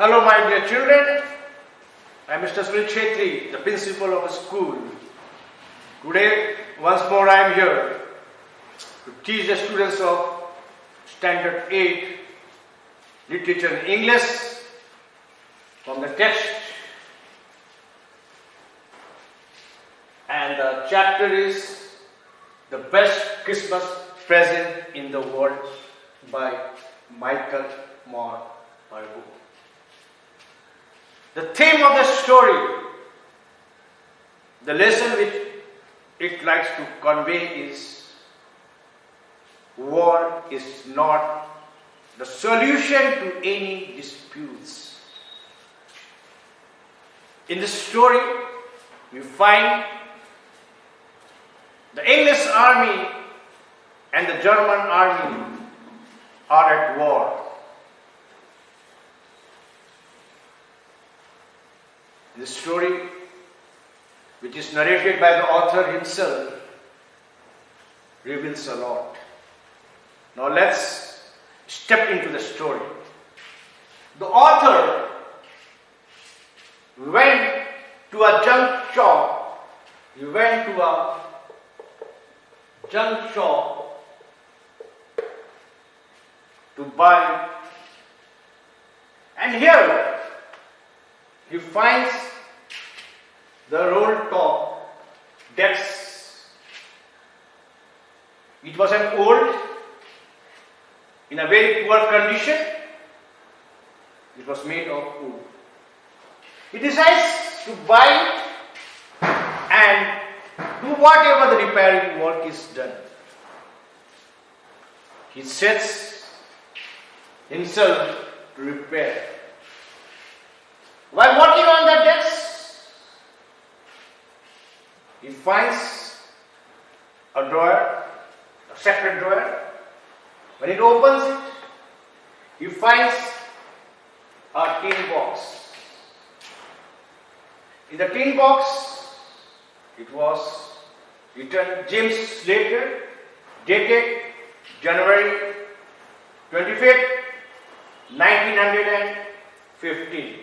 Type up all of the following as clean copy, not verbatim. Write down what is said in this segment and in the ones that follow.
Hello my dear children, I am Mr. Sunil Chetri, the principal of a school. Today once more I am here to teach the students of Standard 8 Literature and English from the text, and the chapter is The Best Christmas Present in the World by Michael Moore Barbu. The theme of the story, the lesson which it likes to convey is war is not the solution to any disputes. In this story, we find the English army and the German army are at war. The story, which is narrated by the author himself, reveals a lot. Now let's step into the story. The author went to a junk shop. He went to a junk shop to buy, and here he finds the roll top desk. It was an old, in a very poor condition. It was made of wood. He decides to buy it and do whatever the repairing work is done. He sets himself to repair. While working on the desk, he finds a drawer, a separate drawer. When it opens it, he finds a tin box. In the tin box, it was written James Slater, dated January 25th, 1915.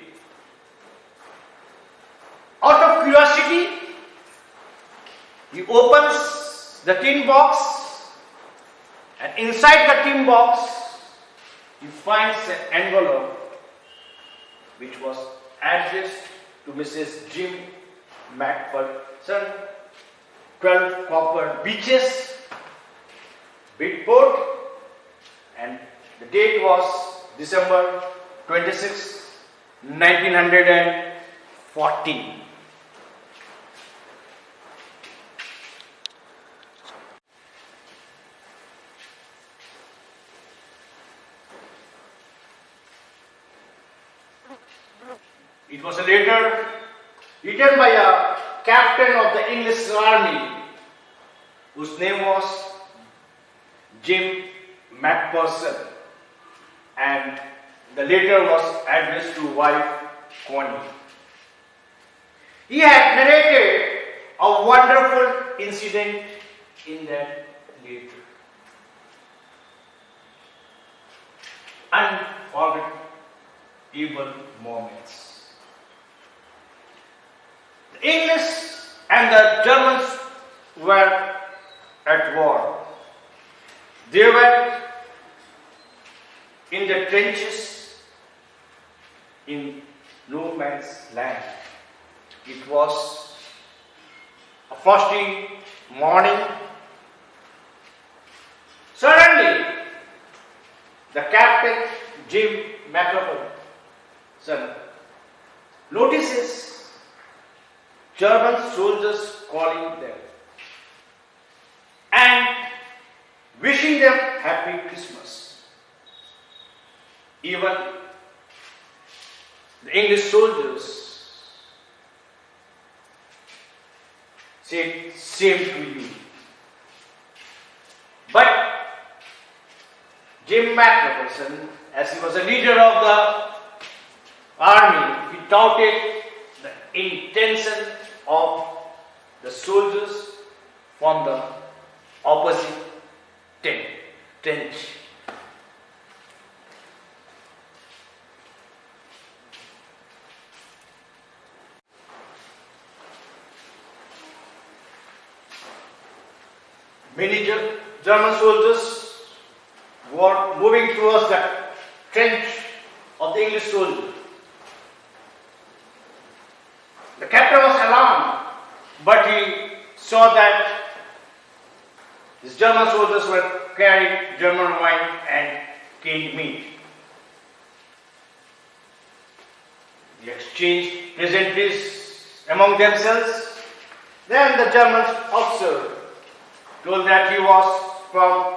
Out of curiosity, he opens the tin box, and inside the tin box, he finds an envelope which was addressed to Mrs. Jim McPherson, 12 Copper Beaches, Bidport, and the date was December 26, 1914. It was a letter written by a captain of the English army whose name was Jim McPherson, and the letter was addressed to wife Connie. He had narrated a wonderful incident in that letter. Unforgettable moments. The English and the Germans were at war. They were in the trenches in no man's land. It was a frosty morning. Suddenly, the captain, Jim McPherson, notices German soldiers calling them and wishing them Happy Christmas. Even the English soldiers said, "Same to you." But Jim McPherson, as he was a leader of the army, he doubted the intention of the soldiers from the opposite trench. Many German soldiers were moving towards the trench of the English soldier. The captain was alarmed, but he saw that these German soldiers were carrying German wine and canned meat. They exchanged pleasantries among themselves. Then the German officer told that he was from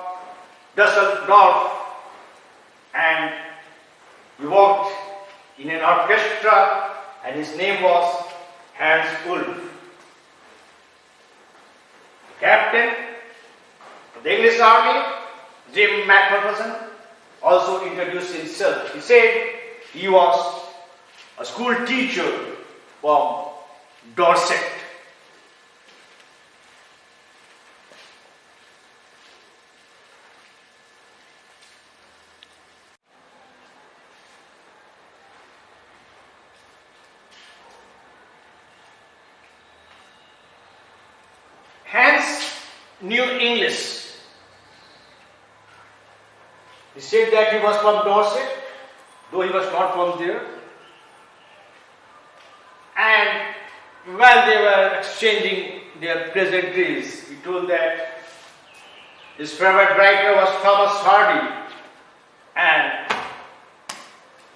Dusseldorf and he worked in an orchestra and his name was Hans Ulf. The captain of the English army, Jim McPherson, also introduced himself. He said he was a school teacher from Dorset. Hans knew English. He said that he was from Dorset, though he was not from there. And while they were exchanging their pleasantries, he told that his favorite writer was Thomas Hardy, and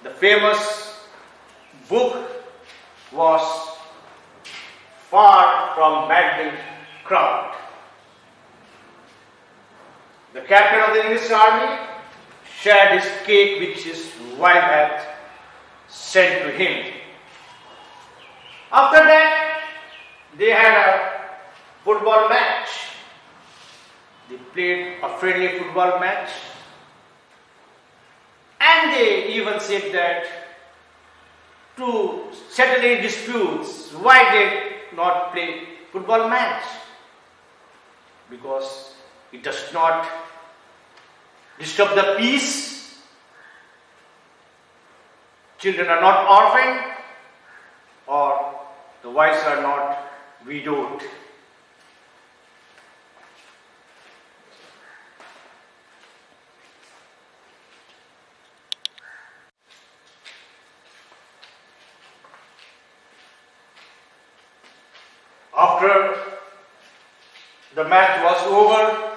the famous book was Far from Magdalen Crowd. The captain of the English army shared his cake which his wife had sent to him. After that, they had a football match. They played a friendly football match. And they even said that to settle any disputes, why they not play football match? Because it does not disturb the peace. Children are not orphaned, or the wives are not widowed. After the match was over,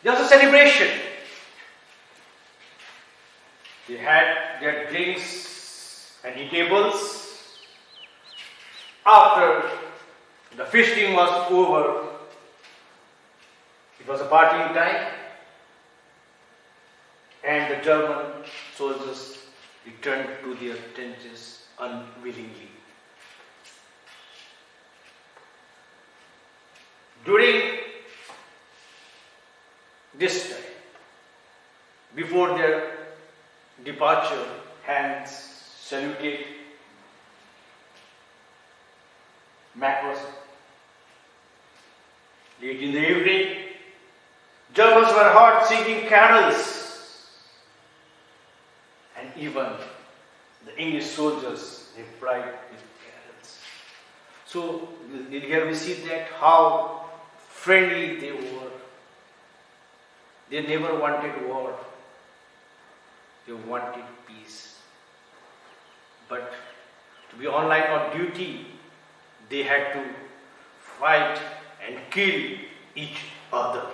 there was a celebration. They had their drinks and eatables. After the feasting was over, it was a partying time, and the German soldiers returned to their trenches unwillingly. During this time, before their departure, Hans saluted McPherson. Late in the evening, Germans were heard singing carols, and even the English soldiers replied with carols. So here we see that how friendly they were. They never wanted war. They wanted peace. But to be on line of duty, they had to fight and kill each other.